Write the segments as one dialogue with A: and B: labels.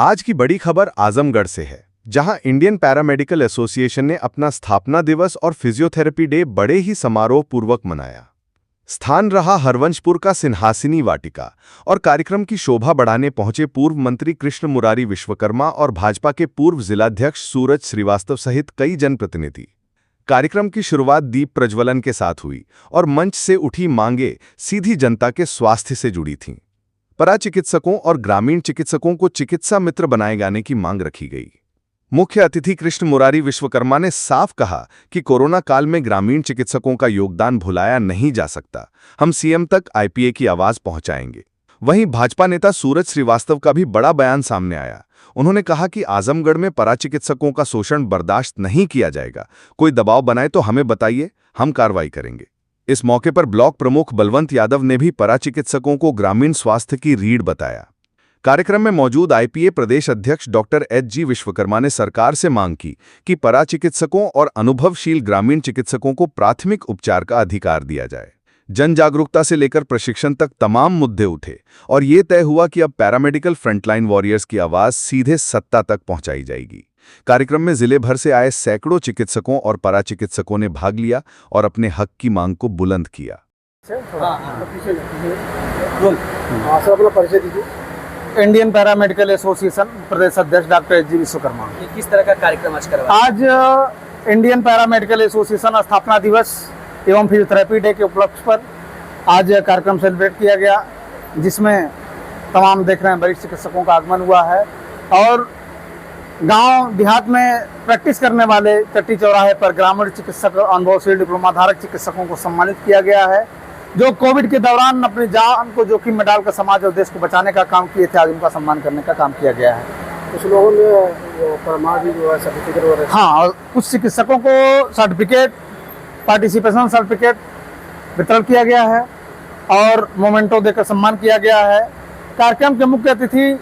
A: आज की बड़ी खबर आजमगढ़ से है, जहां इंडियन पैरामेडिकल एसोसिएशन ने अपना स्थापना दिवस और फिजियोथेरेपी डे बड़े ही समारोह पूर्वक मनाया। स्थान रहा हरवंशपुर का सिंहासिनी वाटिका और कार्यक्रम की शोभा बढ़ाने पहुंचे पूर्व मंत्री कृष्ण मुरारी विश्वकर्मा और भाजपा के पूर्व जिलाध्यक्ष सूरज श्रीवास्तव सहित कई जनप्रतिनिधि। कार्यक्रम की शुरुआत दीप प्रज्वलन के साथ हुई और मंच से उठी मांगे सीधी जनता के स्वास्थ्य से जुड़ी थीं। परा चिकित्सकों और ग्रामीण चिकित्सकों को चिकित्सा मित्र बनाए जाने की मांग रखी गई। मुख्य अतिथि कृष्ण मुरारी विश्वकर्मा ने साफ कहा कि कोरोना काल में ग्रामीण चिकित्सकों का योगदान भुलाया नहीं जा सकता। हम सीएम तक आईपीए की आवाज पहुंचाएंगे। वहीं भाजपा नेता सूरज श्रीवास्तव का भी बड़ा बयान सामने आया। उन्होंने कहा कि आजमगढ़ में परा चिकित्सकों का शोषण बर्दाश्त नहीं किया जाएगा। कोई दबाव बनाए तो हमें बताइए, हम कार्रवाई करेंगे। इस मौके पर ब्लॉक प्रमुख बलवंत यादव ने भी परा चिकित्सकों को ग्रामीण स्वास्थ्य की रीढ़ बताया। कार्यक्रम में मौजूद आईपीए प्रदेश अध्यक्ष डॉक्टर एच.जी. विश्वकर्मा ने सरकार से मांग की कि परा चिकित्सकों और अनुभवशील ग्रामीण चिकित्सकों को प्राथमिक उपचार का अधिकार दिया जाए। जन जागरूकता से लेकर प्रशिक्षण तक तमाम मुद्दे उठे और ये तय हुआ कि अब पैरामेडिकल फ्रंटलाइन वॉरियर्स की आवाज सीधे सत्ता तक पहुंचाई जाएगी। कार्यक्रम में जिले भर से आए सैकड़ों चिकित्सकों और परा चिकित्सकों ने भाग लिया और अपने हक की मांग को बुलंद किया।
B: इंडियन पैरामेडिकल एसोसिएशन प्रदेश अध्यक्ष डॉक्टर एच.जी. विश्वकर्मा।
C: किस तरह का कार्यक्रम आज करवाया?
B: आज इंडियन पैरामेडिकल एसोसिएशन स्थापना दिवस एवं फिजियोथेरेपी डे के उपलक्ष्य पर आज कार्यक्रम सेलिब्रेट किया गया, जिसमें तमाम देख रहे हैं वरिष्ठ चिकित्सकों का आगमन हुआ है और गांव देहात में प्रैक्टिस करने वाले चट्टी चौराहे पर ग्रामीण चिकित्सक अनुभवशील डिप्लोमा धारक चिकित्सकों को सम्मानित किया गया है, जो कोविड के दौरान अपनी जान को जोखिम में डालकर समाज और देश को बचाने का काम किए थे। आज उनका सम्मान करने का काम किया गया है।
C: कुछ लोगों ने प्रमाण भी जो है सर्टिफिकेट वगैरह,
B: हाँ, और कुछ चिकित्सकों को सर्टिफिकेट, पार्टिसिपेशन सर्टिफिकेट वितरण किया गया है और मोमेंटो देकर सम्मान किया गया है। कार्यक्रम के मुख्य अतिथि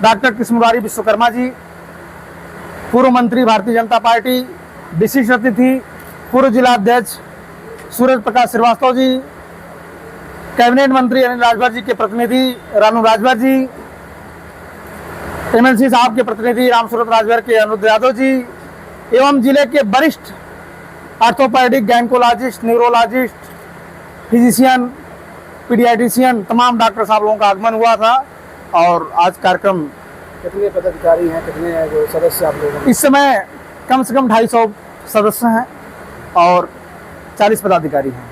B: डॉक्टर कृष्ण मुरारी विश्वकर्मा जी, पूर्व मंत्री भारतीय जनता पार्टी, विशिष्ट अतिथि पूर्व जिलाध्यक्ष सूरज प्रकाश श्रीवास्तव जी, कैबिनेट मंत्री अनिल राजभर जी के प्रतिनिधि रानू राजभर जी, एमएलसी साहब के प्रतिनिधि रामसूरत राजभर के अनुरुद्ध यादव जी एवं जिले के वरिष्ठ orthopaedic, gynaecologist, neurologist, physician, paediatrician तमाम डॉक्टर साहब लोगों का आगमन हुआ था। और आज कार्यक्रम,
C: कितने पदाधिकारी हैं, कितने जो सदस्य आप लोगों हैं?
B: इस समय कम से कम 250 सदस्य हैं और 40 पदाधिकारी हैं।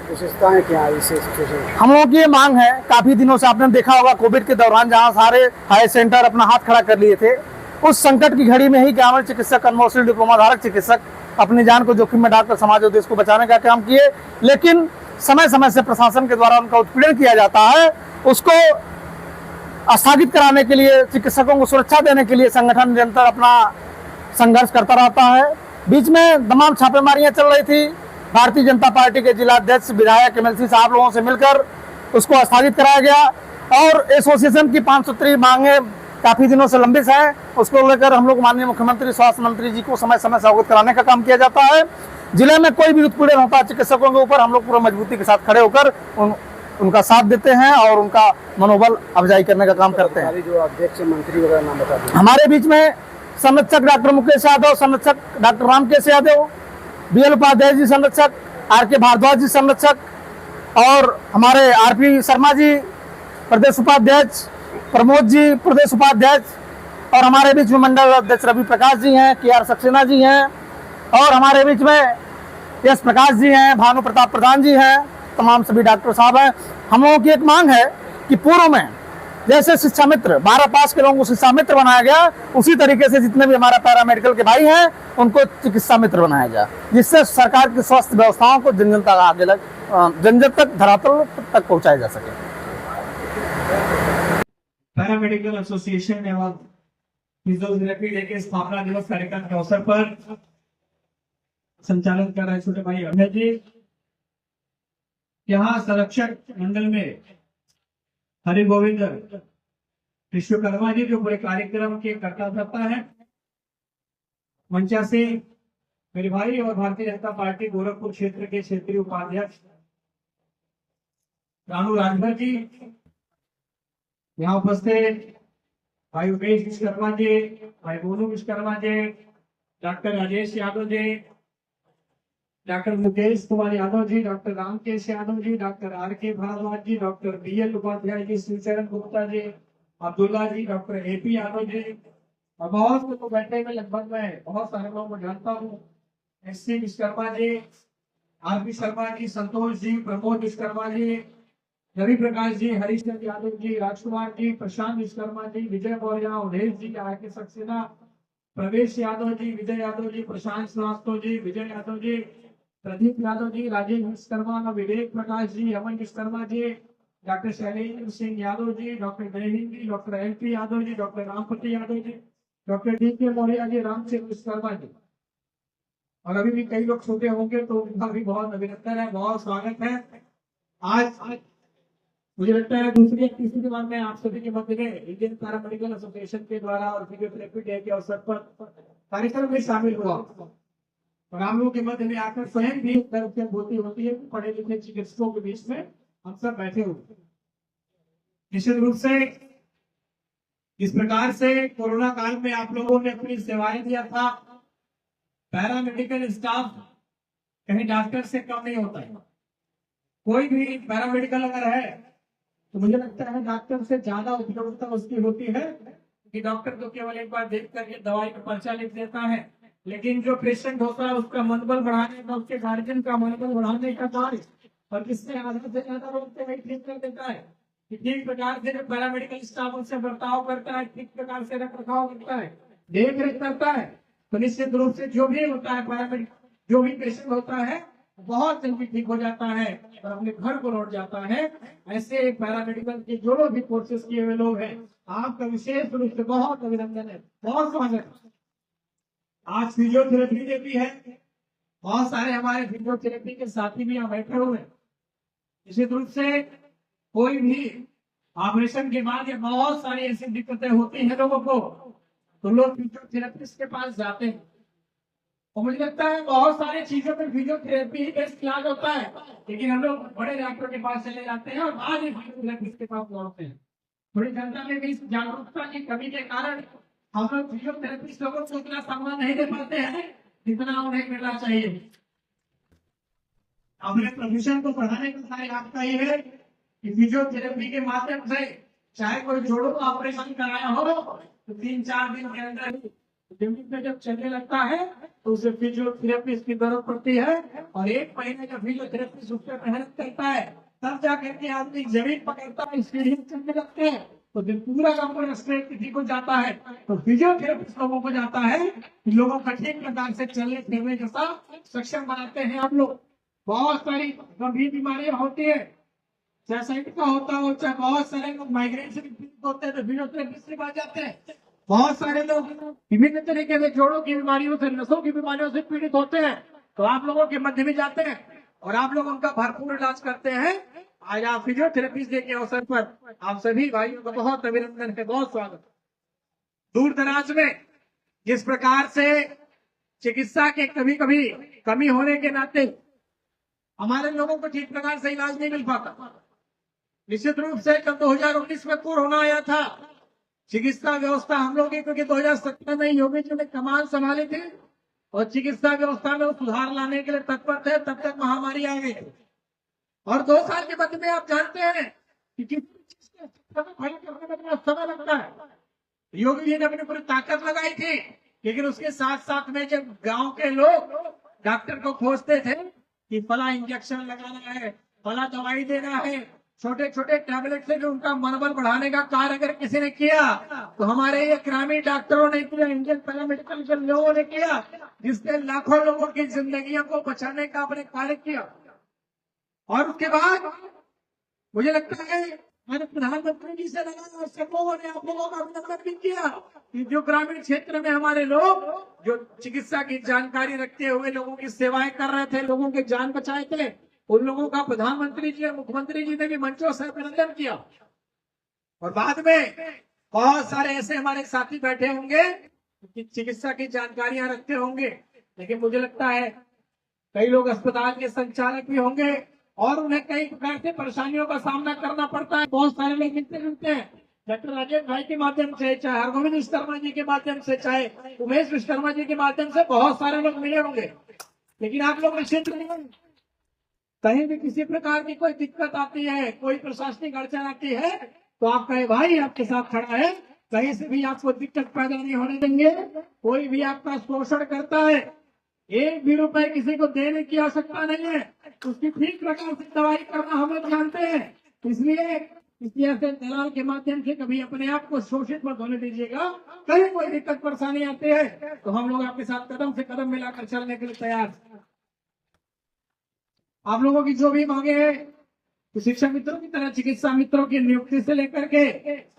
C: विशेषताएं क्या है इस सिचुएशन?
B: हम लोगों की ये मांग है, काफी दिनों से आपने देखा होगा कोविड के दौरान जहां सारे हाई सेंटर अपना हाथ खड़ा कर लिए थे, उस संकट की घड़ी में ही ग्रामीण चिकित्सक, अनुभवशील डिप्लोमा धारक चिकित्सक अपनी जान को जोखिम में डालकर समाज और देश को बचाने का काम किए। लेकिन समय समय से प्रशासन के द्वारा उनका उत्पीड़न किया जाता है। उसको स्थगित कराने के लिए, चिकित्सकों को सुरक्षा देने के लिए संगठन निरंतर अपना संघर्ष करता रहता है। बीच में तमाम छापेमारियां चल रही थी। भारतीय जनता पार्टी के जिलाध्यक्ष, विधायक, एमएलसी साहब लोगों से मिलकर उसको स्थगित कराया गया और एसोसिएशन की 5 सूत्री मांगे काफी दिनों से लंबित है। उसको लेकर हम लोग माननीय मुख्यमंत्री, स्वास्थ्य मंत्री जी को समय समय से अवगत कराने का काम किया जाता है। जिले में कोई भी उत्पीड़न होता है चिकित्सकों के ऊपर, हम लोग पूरी मजबूती के साथ खड़े होकर उनका साथ देते हैं और उनका मनोबल अफजाई करने का काम करते हैं।
C: जो अध्यक्ष, मंत्री वगैरह नाम बता दें।
B: हमारे बीच में संरक्षक डॉक्टर मुकेश यादव, संरक्षक डॉक्टर रामकेश यादव, बीएल उपाध्याय जी संरक्षक, आर.के. भारद्वाज जी संरक्षक और हमारे आर.पी. शर्मा जी प्रदेश उपाध्यक्ष, प्रमोद जी प्रदेश उपाध्यक्ष और हमारे बीच में मंडल अध्यक्ष रवि प्रकाश जी हैं, के.आर. सक्सेना जी हैं और हमारे बीच में यश प्रकाश जी हैं, भानु प्रताप प्रधान जी हैं, तमाम सभी डॉक्टर साहब हैं। हम लोगों की एक मांग है कि पूर्व में जैसे शिक्षा मित्र 12 पास के लोगों को शिक्षा मित्र बनाया गया, उसी तरीके से जितने भी हमारा पैरामेडिकल के भाई हैं उनको चिकित्सा मित्र बनाया जाए, जिससे सरकार की स्वास्थ्य व्यवस्थाओं को जन जन तक आगे जन जन तक धरातल तक पहुंचाया जा सके।
D: पैरामेडिकल एसोसिएशन ने आज फिजियोथेरेपी डे के स्थापना दिवस कार्यक्रम के अवसर पर संचालन कर रहे छोटे भाई अभय जी, यहाँ संरक्षक मंडल में हरि गोविंद विश्वकर्मा जी जो पूरे कार्यक्रम के कर्ता धर्ता है, मंचा से मेरे भाई और भारतीय जनता पार्टी गोरखपुर क्षेत्र के क्षेत्रीय उपाध्यक्ष रानू राजभर जी यहाँ उपस्थित भाई उमेश विश्वकर्मा जी, भाई Monu Vishwakarma ji, doctor Rajesh Yadav ji, doctor Mukesh Kumar Yadav ji, doctor Ramkesh Yadav ji, doctor R के भारद्वाज जी, डॉक्टर BL उपाध्याय जी, शिवचरण गुप्ता जी, अब्दुल्ला जी, डॉक्टर AP यादव जी, और बहुत से लोग बैठे हुए, लगभग मैं बहुत सारे लोगों को जानता हूँ। SC विश्वकर्मा जी, RP शर्मा जी, संतोष जी, प्रमोद विश्वकर्मा जी, रवि प्रकाश जी, हरीशचंद्र यादव जी, राजकुमार जी, प्रशांत विश्वकर्मा जी, विजय मौर्य, उदेश जी, RK सक्सेना, प्रवेश यादव जी, विजय यादव जी, प्रशांत श्रीवास्तव जी, विजय यादव जी, प्रदीप यादव जी, राजेश विश्वकर्मा, विवेक प्रकाश जी, अमन विश्वकर्मा जी, डॉक्टर शैलेंद्र सिंह यादव जी, डॉक्टर जयहिंद जी, doctor LP Yadav ji, doctor Rampati Yadav ji, doctor DK Maurya ji, Ramchandra Vishwakarma ji, और अभी भी कई लोग छोटे होंगे तो उनका भी बहुत अभिनंदन है, बहुत स्वागत है। आज मुझे लगता है दूसरी या तीसरी बार मैं आप सभी के मध्य में इंडियन पैरामेडिकल एसोसिएशन के द्वारा और फिजियोथेरेपी डे के अवसर पर कार्यक्रम में शामिल हुआ, और हम लोगों के मध्य में आकर स्वयं भी एक तरफ की अनुभूति होती है कि पढ़े लिखे चिकित्सकों के बीच में हम सब बैठे हुए। निश्चित रूप से इस प्रकार से कोरोना काल में आप लोगों ने अपनी सेवाएं दिया था। पैरामेडिकल स्टाफ कहीं डॉक्टर से कम नहीं होता है। कोई भी पैरामेडिकल अगर है तो मुझे लगता है डॉक्टर से ज्यादा उपयोगिता उसकी होती है, कि डॉक्टर तो केवल एक बार देख करके दवाई का पर्चा लिख देता है, लेकिन जो पेशेंट होता है उसका मनोबल बढ़ाने का, उसके गार्जियन का मनोबल बढ़ाने का कार्य और किससे आधा से ज्यादा रोग से ठीक कर देता है। कि ठीक प्रकार से जो पैरामेडिकल स्टाफ उनसे बर्ताव करता है, ठीक प्रकार से रख रखाव करता है, देख रेख करता है, तो निश्चित रूप से जो भी होता है पैरामेडिकल, जो भी पेशेंट होता है बहुत जल्दी ठीक हो जाता है और अपने घर को लौट जाता है। ऐसे पैरामेडिकल के जो भी कोर्सेज किए हुए लोग हैं, आपका विशेष रूप से बहुत अभिनंदन है, बहुत स्वागत है। आज फिजियोथेरेपी डे भी है, बहुत सारे हमारे फिजियोथेरेपी के साथी भी यहाँ बैठे हुए हैं। निश्चित रूप से कोई भी ऑपरेशन के बाद या बहुत सारी ऐसी दिक्कतें होती हैं लोगों को, तो लोग फिजियोथेरेपिस्ट के पास जाते हैं, और मुझे लगता है बहुत सारी चीजों में फिजियोथेरेपी ही बेस्ट इलाज होता है, लेकिन हम लोग बड़े डॉक्टर के पास चले जाते हैं और बाद में फिजियोथेरेपिस्ट के पास दौड़ते हैं। थोड़ी जनता में भी इस जागरूकता की कमी के कारण हम लोग फिजियोथेरेपिस्ट लोगों को उतना सम्मान नहीं दे पाते हैं जितना उन्हें मिलना चाहिए। अपने प्रदूषण को बढ़ाने का कार्य आपका ये है कि फिजियोथेरेपी के माध्यम से चाहे कोई जोड़ों का ऑपरेशन कराया हो तो 3-4 दिन के अंदर ही जमीन पे जब चलने लगता है तो उसे फिजियोथेरेपिस्ट की जरूरत पड़ती है, और 1 महीने का फिजियोथेरेपिस्ट उस पर मेहनत करता है, तब जाकर के आदमी जमीन पकड़ता है, सीढ़ी चलने लगते हैं, तो दिन पूरा का पूरा स्ट्रेट ठीक हो जाता है। तो फिजियोथेरेपिस्ट लोगों को जाता है कि लोगों का ठीक प्रकार से चलने फिरने जैसा सक्षम बनाते हैं आप लोग। बहुत सारी गंभीर बीमारियां होती है, चाहे साइड का होता हो, चाहे बहुत सारे लोग माइग्रेन से पीड़ित होते हैं तो फिजियोथेरेपिस्ट के पास जाते हैं। बहुत सारे लोग विभिन्न तरीके से जोड़ों की बीमारियों से, नसों की बीमारियों से पीड़ित होते हैं, तो आप लोगों के मध्य में जाते हैं और आप लोग उनका भरपूर इलाज करते हैं। आज आप फिजियोथेरेपिस्ट डे के अवसर पर आप सभी भाइयों का बहुत अभिनंदन है, बहुत स्वागत। दूर दराज में जिस प्रकार से चिकित्सा के कभी कभी कमी होने के नाते हमारे लोगों को ठीक प्रकार से इलाज नहीं मिल पाता। निश्चित रूप से जब 2019 में कोरोना आया था, चिकित्सा व्यवस्था हम लोग क्योंकि 2017 में योगी जी ने कमान संभाली थी और चिकित्सा व्यवस्था में सुधार लाने के लिए तत्पर थे, तब तक महामारी आ गई और 2 साल के बाद में आप जानते हैं कि किसी चीज के खड़ा करने में कितना समय लगता है। योगी जी ने अपनी पूरी ताकत लगाई थी, लेकिन उसके साथ साथ में जब गांव के लोग डॉक्टर को खोजते थे कि फला इंजेक्शन लगाना है, फला दवाई देना है, छोटे छोटे टैबलेट से जो उनका मनोबल बढ़ाने का कार्य अगर किसी ने किया तो हमारे ये ग्रामीण डॉक्टरों ने किया, इंडियन पैरामेडिकल के लोगों ने किया, जिसने लाखों लोगों की जिंदगियों को बचाने का अपने कार्य किया। और उसके बाद मुझे लगता है मैंने प्रधानमंत्री जी से लगा और सब लोगों ने आप लोगों का अभिनंदन भी किया कि जो ग्रामीण क्षेत्र में हमारे लोग जो चिकित्सा की जानकारी रखते हुए लोगों की सेवाएं कर रहे थे, लोगों की जान बचाए थे, उन लोगों का प्रधानमंत्री जी और मुख्यमंत्री जी ने भी मंचों से अभिनंदन किया। और बाद में बहुत सारे ऐसे हमारे साथी बैठे होंगे कि चिकित्सा की जानकारियां रखते होंगे, लेकिन मुझे लगता है कई लोग अस्पताल के संचालक भी होंगे और उन्हें कई प्रकार से परेशानियों का सामना करना पड़ता है। बहुत सारे लोग मिलते जुलते हैं, डॉक्टर राजेश भाई के माध्यम से, चाहे हरगोविंद विश्वकर्मा जी के माध्यम से, चाहे उमेश विश्वकर्मा जी के माध्यम से बहुत सारे लोग मिले होंगे। लेकिन आप लोग निश्चित रहिए, कहीं भी किसी प्रकार की कोई दिक्कत आती है, कोई प्रशासनिक अड़चन आती है, तो आपका ये भाई आपके साथ खड़ा है। कहीं से भी आपको दिक्कत पैदा नहीं होने देंगे। कोई भी आपका शोषण करता है, 1 भी रुपए किसी को देने की आवश्यकता नहीं है। उसकी ठीक प्रकार से दवाई करना हम लोग जानते हैं। इसलिए ऐसे दलाल के माध्यम से कभी अपने आप को शोषित मत होने दीजिएगा। कहीं कोई दिक्कत परेशानी आती है तो हम लोग आपके साथ कदम से कदम मिलाकर चलने के लिए तैयार हैं। आप लोगों की जो भी मांगे है, तो शिक्षा मित्रों की तरह चिकित्सा मित्रों की नियुक्ति से लेकर के,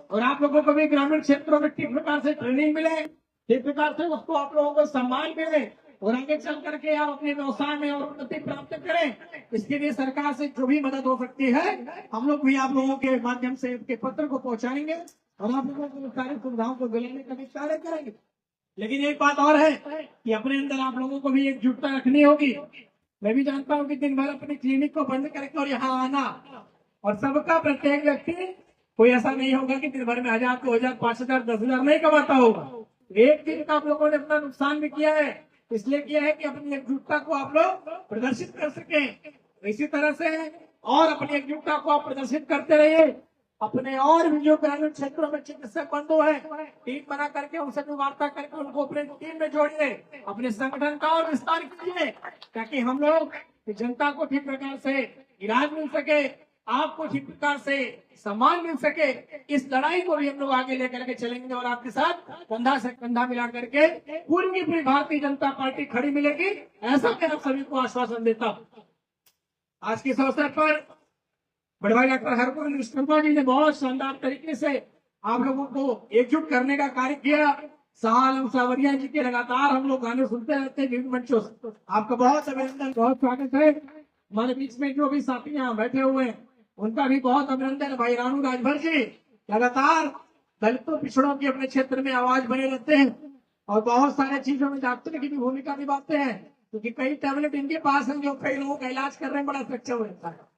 D: और आप लोगों को भी ग्रामीण क्षेत्रों में ठीक प्रकार से ट्रेनिंग मिले, ठीक प्रकार से उसको आप लोगों को सम्मान मिले, और आगे चल करके आप अपने व्यवसाय में और उन्नति प्राप्त करें। इसके लिए सरकार से जो भी मदद हो सकती है, हम लोग भी आप लोगों के माध्यम से के पत्र को पहुंचाएंगे और आप लोगों को सारी सुविधाओं को दिलाने का भी कार्य करेंगे। लेकिन एक बात और है कि अपने अंदर आप लोगों को भी एकजुटता रखनी होगी। मैं भी जानता हूँ कि दिन भर अपनी क्लिनिक को बंद करके और यहाँ आना, और सबका प्रत्येक व्यक्ति कोई ऐसा नहीं होगा कि दिन भर में 1000, 2000, 5000, 10,000 नहीं कमाता होगा। एक दिन का आप लोगों ने अपना नुकसान भी किया है, इसलिए किया है कि अपनी एकजुटता को आप लोग प्रदर्शित कर सकें। इसी तरह से और अपनी एकजुटता को आप प्रदर्शित करते रहिए। अपने और भी जो ग्रामीण क्षेत्रों में चिकित्सक बंधु है, टीम बना करके उनसे भी वार्ता करके उनको अपने टीम में जोड़िए, अपने संगठन का और विस्तार कीजिए, ताकि हम लोग जनता को ठीक प्रकार से इलाज मिल सके, आपको ठीक प्रकार से सम्मान मिल सके। इस लड़ाई को भी हम लोग आगे लेकर के चलेंगे और आपके साथ कंधा से कंधा मिला करके पूरी की पूरी भारतीय जनता पार्टी खड़ी मिलेगी, ऐसा मैं आप सभी को आश्वासन देता हूँ। आज के इस अवसर पर बड़े भाई डॉक्टर हरगोविंद विश्वकर्मा जी ने बहुत शानदार तरीके से आप लोगों को एकजुट करने का कार्य किया। साल सावरिया जी के लगातार हम लोग गाने सुनते रहते हैं विभिन्न मंचों से। आपका बहुत अभिनंदन, बहुत स्वागत है। हमारे बीच में जो भी साथी यहाँ बैठे हुए हैं उनका भी बहुत अभिनंदन। भाई रानू राजभर जी लगातार दलितों पिछड़ों की अपने क्षेत्र में आवाज बने रहते हैं और बहुत सारे चीजों में डॉक्टर की भी भूमिका निभाते हैं, क्योंकि कई टैबलेट इनके पास हैं जो कई लोगों का इलाज कर रहे हैं, बड़ा सक्षम रहता है।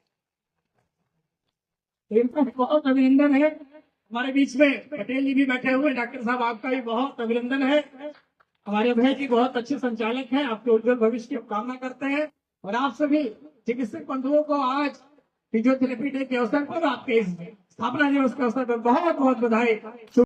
D: इनका बहुत अभिनंदन है। हमारे बीच में पटेल जी भी बैठे हुए, डॉक्टर साहब आपका भी बहुत अभिनंदन है। हमारे अभय जी बहुत अच्छे संचालक हैं, आपके उज्जवल भविष्य की कामना करते हैं। और आप सभी चिकित्सक बंधुओं को आज फिजियोथेरेपी डे के अवसर पर, आपके इस स्थापना दिवस के अवसर पर बहुत बहुत बधाई।